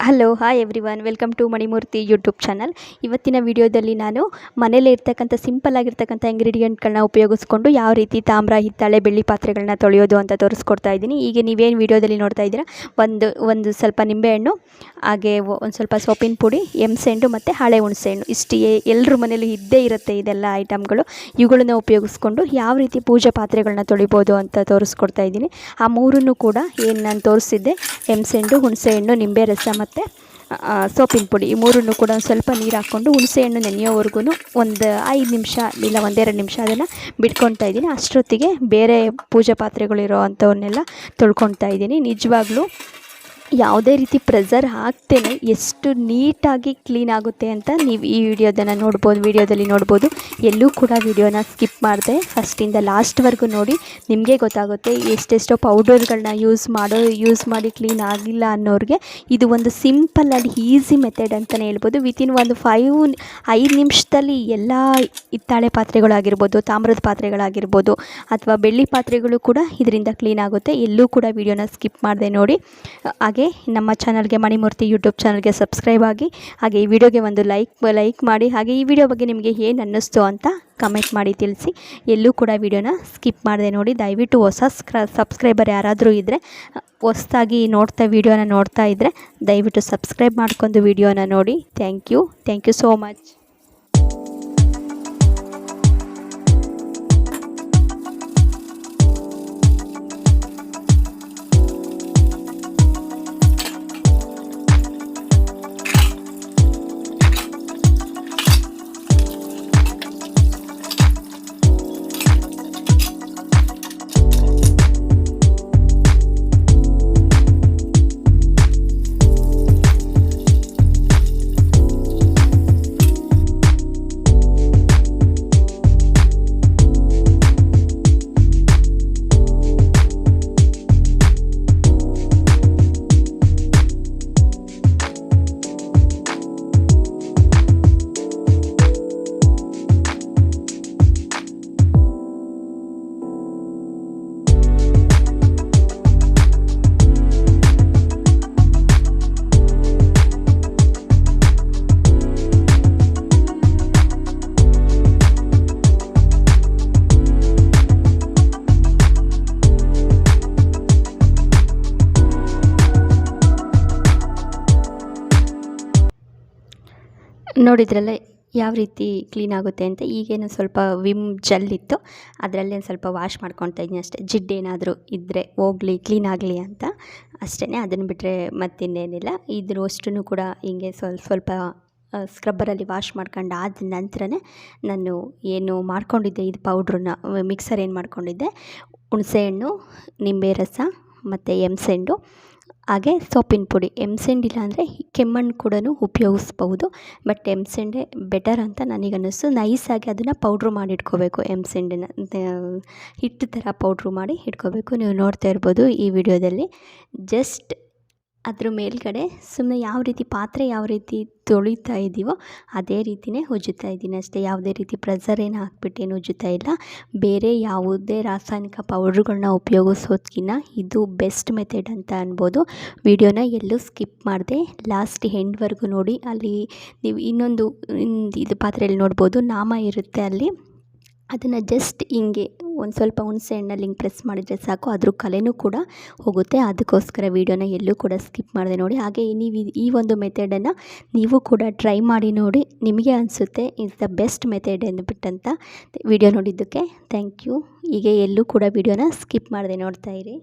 Hello hi everyone, welcome to Manimurthy YouTube channel. ಇವತ್ತಿನ ವಿಡಿಯೋದಲ್ಲಿ ನಾನು ಮನೇಲೇ ಇರ್ತಕ್ಕಂಥ ಸಿಂಪಲ್ ಆಗಿರ್ತಕ್ಕಂಥ ಇಂಗ್ರೀಡಿಯೆಂಟ್ಗಳನ್ನ ಉಪಯೋಗಿಸ್ಕೊಂಡು ಯಾವ ರೀತಿ ತಾಮ್ರ, ಹಿತ್ತಾಳೆ, ಬೆಳ್ಳಿ ಪಾತ್ರೆಗಳನ್ನ ತೊಳೆಯೋದು ಅಂತ ತೋರಿಸ್ಕೊಡ್ತಾ ಇದ್ದೀನಿ. ಈಗ ನೀವೇನು ವಿಡಿಯೋದಲ್ಲಿ ನೋಡ್ತಾ ಇದ್ದೀರಾ, ಒಂದು ಸ್ವಲ್ಪ ನಿಂಬೆಹಣ್ಣು, ಹಾಗೆ ಒಂದು ಸ್ವಲ್ಪ ಸೋಪಿನ ಪುಡಿ, ಎಮ್ಸೆಂಡು ಮತ್ತು ಹಳೆ ಹುಣಸೆಹಣ್ಣು, ಇಷ್ಟು ಎಲ್ಲರ ಮನೇಲಿ ಇದ್ದೇ ಇರುತ್ತೆ ಇದೆಲ್ಲ ಐಟಮ್ಗಳು. ಇವುಗಳನ್ನ ಉಪಯೋಗಿಸ್ಕೊಂಡು ಯಾವ ರೀತಿ ಪೂಜೆ ಪಾತ್ರೆಗಳನ್ನ ತೊಳಿಬೋದು ಅಂತ ತೋರಿಸ್ಕೊಡ್ತಾ ಇದ್ದೀನಿ. ಆ ಮೂರನ್ನು ಕೂಡ ಏನು ನಾನು ತೋರಿಸಿದ್ದೆ, ಎಮ್ಸೆಂಡು, ಹುಣಸೆಹಣ್ಣು, ನಿಂಬೆ ರಸ ಮತ್ತು ಸೋಪಿನ ಪುಡಿ, ಈ ಮೂರನ್ನು ಕೂಡ ಒಂದು ಸ್ವಲ್ಪ ನೀರು ಹಾಕ್ಕೊಂಡು ಹುಣಸೆಹಣ್ಣು ನೆನೆಯೋವರೆಗೂ ಒಂದು 5 ನಿಮಿಷ ಇಲ್ಲ 1-2 ನಿಮಿಷ ಅದನ್ನು ಬಿಟ್ಕೊತಾ ಇದ್ದೀನಿ. ಅಷ್ಟೊತ್ತಿಗೆ ಬೇರೆ ಪೂಜೆ ಪಾತ್ರೆಗಳಿರೋ ಅಂಥವನ್ನೆಲ್ಲ ತೊಳ್ಕೊತಾ ಇದ್ದೀನಿ. ನಿಜವಾಗ್ಲೂ ಯಾವುದೇ ರೀತಿ ಪ್ರೆಷರ್ ಹಾಕ್ತೇನೆ ಎಷ್ಟು ನೀಟಾಗಿ ಕ್ಲೀನ್ ಆಗುತ್ತೆ ಅಂತ ನೀವು ಈ ವಿಡಿಯೋದಲ್ಲಿ ನೋಡ್ಬೋದು. ಎಲ್ಲೂ ಕೂಡ ವಿಡಿಯೋನ ಸ್ಕಿಪ್ ಮಾಡಿದೆ ಫಸ್ಟಿಂದ ಲಾಸ್ಟ್ವರೆಗೂ ನೋಡಿ, ನಿಮಗೆ ಗೊತ್ತಾಗುತ್ತೆ. ಎಷ್ಟೆಷ್ಟೋ ಪೌಡರ್ಗಳನ್ನ ಯೂಸ್ ಮಾಡಿ ಕ್ಲೀನ್ ಆಗಿಲ್ಲ ಅನ್ನೋರಿಗೆ ಇದು ಒಂದು ಸಿಂಪಲ್ ಆ್ಯಂಡ್ ಈಸಿ ಮೆಥಡ್ ಅಂತಲೇ ಹೇಳ್ಬೋದು. ವಿತಿನ್ ಒಂದು 5 ನಿಮಿಷದಲ್ಲಿ ಎಲ್ಲ ಹಿತ್ತಾಳೆ ಪಾತ್ರೆಗಳಾಗಿರ್ಬೋದು, ತಾಮ್ರದ ಪಾತ್ರೆಗಳಾಗಿರ್ಬೋದು ಅಥವಾ ಬೆಳ್ಳಿ ಪಾತ್ರೆಗಳು ಕೂಡ ಇದರಿಂದ ಕ್ಲೀನ್ ಆಗುತ್ತೆ. ಎಲ್ಲೂ ಕೂಡ ವಿಡಿಯೋನ ಸ್ಕಿಪ್ ಮಾಡಿದೆ ನೋಡಿ. ಹಾಗೆ ನಮ್ಮ ಚಾನಲ್ಗೆ, ಮಣಿಮೂರ್ತಿ ಯೂಟ್ಯೂಬ್ ಚಾನಲ್ಗೆ ಸಬ್ಸ್ಕ್ರೈಬ್ ಆಗಿ, ಹಾಗೆ ಈ ವಿಡಿಯೋಗೆ ಒಂದು ಲೈಕ್ ಮಾಡಿ, ಹಾಗೆ ಈ ವಿಡಿಯೋ ಬಗ್ಗೆ ನಿಮಗೆ ಏನು ಅನ್ನಿಸ್ತು ಅಂತ ಕಮೆಂಟ್ ಮಾಡಿ ತಿಳಿಸಿ. ಎಲ್ಲೂ ಕೂಡ ವಿಡಿಯೋನ ಸ್ಕಿಪ್ ಮಾಡಿದೆ ನೋಡಿ. ದಯವಿಟ್ಟು ಹೊಸ ಸಬ್ಸ್ಕ್ರೈಬರ್ ಯಾರಾದರೂ ಇದ್ದರೆ, ಹೊಸದಾಗಿ ವಿಡಿಯೋನ ನೋಡ್ತಾ ಇದ್ದರೆ ದಯವಿಟ್ಟು ಸಬ್ಸ್ಕ್ರೈಬ್ ಮಾಡ್ಕೊಂಡು ವಿಡಿಯೋನ ನೋಡಿ. Thank you so much. ನೋಡಿದ್ರಲ್ಲ ಯಾವ ರೀತಿ ಕ್ಲೀನ್ ಆಗುತ್ತೆ ಅಂತ. ಈಗೇನು ಸ್ವಲ್ಪ ವಿಮ್ ಜೆಲ್ ಇತ್ತು, ಅದರಲ್ಲೇ ಒಂದು ಸ್ವಲ್ಪ ವಾಶ್ ಮಾಡ್ಕೊತಾ ಇದ್ದೀನಿ ಅಷ್ಟೇ. ಜಿಡ್ಡೇನಾದರೂ ಇದ್ದರೆ ಹೋಗಲಿ, ಕ್ಲೀನ್ ಆಗಲಿ ಅಂತ ಅಷ್ಟೇ. ಅದನ್ನು ಬಿಟ್ಟರೆ ಮತ್ತಿನ್ನೇನಿಲ್ಲ. ಇದ್ರ ಅಷ್ಟೂ ಕೂಡ ಹಿಂಗೆ ಸ್ವಲ್ಪ ಸ್ಕ್ರಬ್ಬರಲ್ಲಿ ವಾಶ್ ಮಾಡ್ಕೊಂಡು ಆದ ನಂತರನೇ ನಾನು ಏನು ಮಾಡ್ಕೊಂಡಿದ್ದೆ, ಇದು ಪೌಡ್ರನ್ನ ಮಿಕ್ಸರ್ ಏನು ಮಾಡ್ಕೊಂಡಿದ್ದೆ, ಹುಣಸೆಹಣ್ಣು, ನಿಂಬೆ ರಸ ಮತ್ತು ಎಮ್ಸೆಂಡು, ಹಾಗೆ ಸೋಪಿನ ಪುಡಿ. ಎಮ್ಸೆಂಡ್ ಇಲ್ಲ ಅಂದರೆ ಕೆಮ್ಮಣ್ಣು ಕೂಡ ಉಪಯೋಗಿಸ್ಬೋದು, ಬಟ್ ಎಮ್ಸೆಂಡೇ ಬೆಟರ್ ಅಂತ ನನಗನ್ನಿಸ್ತು. ನೈಸಾಗಿ ಅದನ್ನು ಪೌಡ್ರು ಮಾಡಿ ಇಟ್ಕೋಬೇಕು. ಎಮ್ಸೆಂಡನ್ನು ಹಿಟ್ಟು ಥರ ಪೌಡ್ರು ಮಾಡಿ ಇಟ್ಕೋಬೇಕು. ನೀವು ನೋಡ್ತಾ ಇರ್ಬೋದು ಈ ವಿಡಿಯೋದಲ್ಲಿ. ಜಸ್ಟ್ ಅದ್ರ ಮೇಲ್ಗಡೆ ಸುಮ್ಮನೆ ಯಾವ ರೀತಿ ತೊಳಿತಾ ಇದ್ದೀವೋ ಅದೇ ರೀತಿಯೇ ಉಜ್ಜುತ್ತಾ ಇದ್ದೀನಿ ಅಷ್ಟೇ. ಯಾವುದೇ ರೀತಿ ಪ್ರೆಷರ್ ಏನು ಹಾಕ್ಬಿಟ್ಟೇನು ಉಜ್ಜುತ್ತಾ ಇಲ್ಲ. ಬೇರೆ ಯಾವುದೇ ರಾಸಾಯನಿಕ ಪೌಡ್ರುಗಳನ್ನ ಉಪಯೋಗಿಸೋದಕ್ಕಿಂತ ಇದು ಬೆಸ್ಟ್ ಮೆಥಡ್ ಅಂತ ಅನ್ಬೋದು. ವಿಡಿಯೋನ ಎಲ್ಲೂ ಸ್ಕಿಪ್ ಮಾಡಿದೆ, ಲಾಸ್ಟ್ ಎಂಡ್ವರೆಗೂ ನೋಡಿ. ಅಲ್ಲಿ ನೀವು ಇದು ಪಾತ್ರೆಯಲ್ಲಿ ನೋಡ್ಬೋದು, ನಾಮ ಇರುತ್ತೆ ಅಲ್ಲಿ. ಅದನ್ನು ಜಸ್ಟ್ ಹಿಂಗೆ ಒಂದು ಸ್ವಲ್ಪ ಹುಣಸೆ ಹಣ್ಣಲ್ಲಿ ಹಿಂಗೆ ಪ್ರೆಸ್ ಮಾಡಿದರೆ ಸಾಕು, ಅದ್ರ ಕಲೆನೂ ಕೂಡ ಹೋಗುತ್ತೆ. ಅದಕ್ಕೋಸ್ಕರ ವಿಡಿಯೋನ ಎಲ್ಲೂ ಕೂಡ ಸ್ಕಿಪ್ ಮಾಡಿದೆ ನೋಡಿ. ಹಾಗೆ ನೀವು ಈ ಒಂದು ಮೆಥಡನ್ನು ನೀವು ಕೂಡ ಟ್ರೈ ಮಾಡಿ ನೋಡಿ, ನಿಮಗೆ ಅನಿಸುತ್ತೆ ಇಸ್ ದ ಬೆಸ್ಟ್ ಮೆಥಡ್ ಅಂದ್ಬಿಟ್ಟಂತ. ವಿಡಿಯೋ ನೋಡಿದ್ದಕ್ಕೆ ಥ್ಯಾಂಕ್ ಯು. ಹೀಗೆ ಎಲ್ಲೂ ಕೂಡ ವಿಡಿಯೋನ ಸ್ಕಿಪ್ ಮಾಡಿದೆ ನೋಡ್ತಾ ಇರಿ.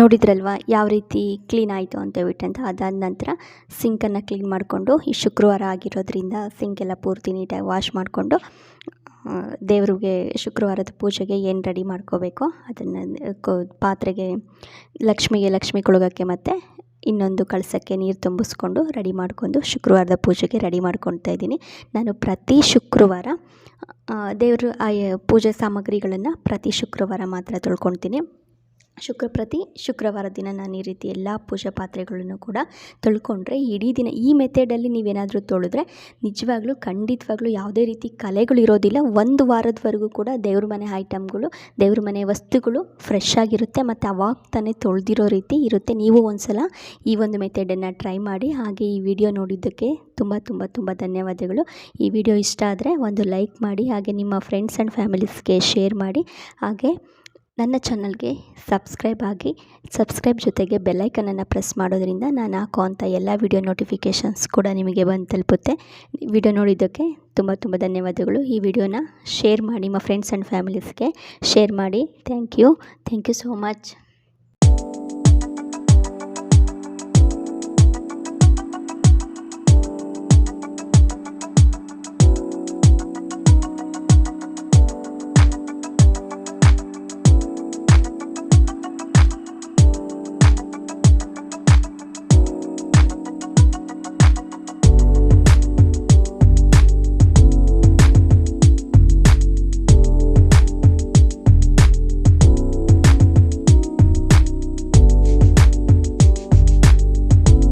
ನೋಡಿದ್ರಲ್ವ ಯಾವ ರೀತಿ ಕ್ಲೀನ್ ಆಯಿತು ಅಂತ ಅದಾದ ನಂತರ ಸಿಂಕನ್ನು ಕ್ಲೀನ್ ಮಾಡಿಕೊಂಡು ಈ ಶುಕ್ರವಾರ ಆಗಿರೋದ್ರಿಂದ ಸಿಂಕೆಲ್ಲ ಪೂರ್ತಿ ನೀಟಾಗಿ ವಾಶ್ ಮಾಡಿಕೊಂಡು ದೇವ್ರಿಗೆ ಶುಕ್ರವಾರದ ಪೂಜೆಗೆ ಏನು ರೆಡಿ ಮಾಡ್ಕೋಬೇಕೋ ಅದನ್ನು ಪಾತ್ರೆಗೆ ಲಕ್ಷ್ಮಿ ಕೊಳಗಕ್ಕೆ ಮತ್ತು ಇನ್ನೊಂದು ಕಳಸಕ್ಕೆ ನೀರು ತುಂಬಿಸ್ಕೊಂಡು ರೆಡಿ ಮಾಡ್ಕೊಂಡು ಶುಕ್ರವಾರದ ಪೂಜೆಗೆ ರೆಡಿ ಮಾಡ್ಕೊಳ್ತಾ ಇದ್ದೀನಿ. ನಾನು ಪ್ರತಿ ಶುಕ್ರವಾರ ದೇವರು ಪೂಜೆ ಸಾಮಗ್ರಿಗಳನ್ನು ಪ್ರತಿ ಶುಕ್ರವಾರ ಮಾತ್ರ ತೊಳ್ಕೊಳ್ತೀನಿ. ಪ್ರತಿ ಶುಕ್ರವಾರ ದಿನ ನಾನು ಈ ರೀತಿ ಎಲ್ಲ ಪೂಜಾ ಪಾತ್ರೆಗಳನ್ನು ಕೂಡ ತೊಳ್ಕೊಂಡ್ರೆ ಇಡೀ ದಿನ ಈ ಮೆಥಡಲ್ಲಿ ನೀವೇನಾದರೂ ತೊಳೆದ್ರೆ ನಿಜವಾಗ್ಲೂ ಖಂಡಿತವಾಗ್ಲೂ ಯಾವುದೇ ರೀತಿ ಕಲೆಗಳಿರೋದಿಲ್ಲ. ಒಂದು ವಾರದವರೆಗೂ ಕೂಡ ದೇವ್ರ ಮನೆ ಐಟಮ್ಗಳು, ದೇವ್ರ ಮನೆ ವಸ್ತುಗಳು ಫ್ರೆಶ್ ಆಗಿರುತ್ತೆ ಮತ್ತು ಅವಾಗ ತಾನೇ ತೊಳೆದಿರೋ ರೀತಿ ಇರುತ್ತೆ. ನೀವು ಒಂದು ಸಲ ಈ ಒಂದು ಮೆಥಡನ್ನು ಟ್ರೈ ಮಾಡಿ. ಹಾಗೆ ಈ ವಿಡಿಯೋ ನೋಡಿದ್ದಕ್ಕೆ ತುಂಬ ಧನ್ಯವಾದಗಳು. ಈ ವಿಡಿಯೋ ಇಷ್ಟ ಆದರೆ ಒಂದು ಲೈಕ್ ಮಾಡಿ, ಹಾಗೆ ನಿಮ್ಮ ಫ್ರೆಂಡ್ಸ್ ಆ್ಯಂಡ್ ಫ್ಯಾಮಿಲೀಸ್ಗೆ ಶೇರ್ ಮಾಡಿ. ಹಾಗೆ ನನ್ನ ಚಾನಲ್ಗೆ ಸಬ್ಸ್ಕ್ರೈಬ್ ಆಗಿ, ಸಬ್ಸ್ಕ್ರೈಬ್ ಜೊತೆಗೆ ಬೆಲ್ಲೈಕನನ್ನು ಪ್ರೆಸ್ ಮಾಡೋದ್ರಿಂದ ನಾನು ಹಾಕೋವಂಥ ಎಲ್ಲ ವಿಡಿಯೋ ನೋಟಿಫಿಕೇಷನ್ಸ್ ಕೂಡ ನಿಮಗೆ ಬಂದು ತಲುಪುತ್ತೆ. ವಿಡಿಯೋ ನೋಡಿದ್ದಕ್ಕೆ ತುಂಬ ಧನ್ಯವಾದಗಳು. ಈ ವಿಡಿಯೋನ ಶೇರ್ ಮಾಡಿ, ನಿಮ್ಮ ಫ್ರೆಂಡ್ಸ್ ಆ್ಯಂಡ್ ಫ್ಯಾಮಿಲೀಸ್ಗೆ ಶೇರ್ ಮಾಡಿ. Thank you so much.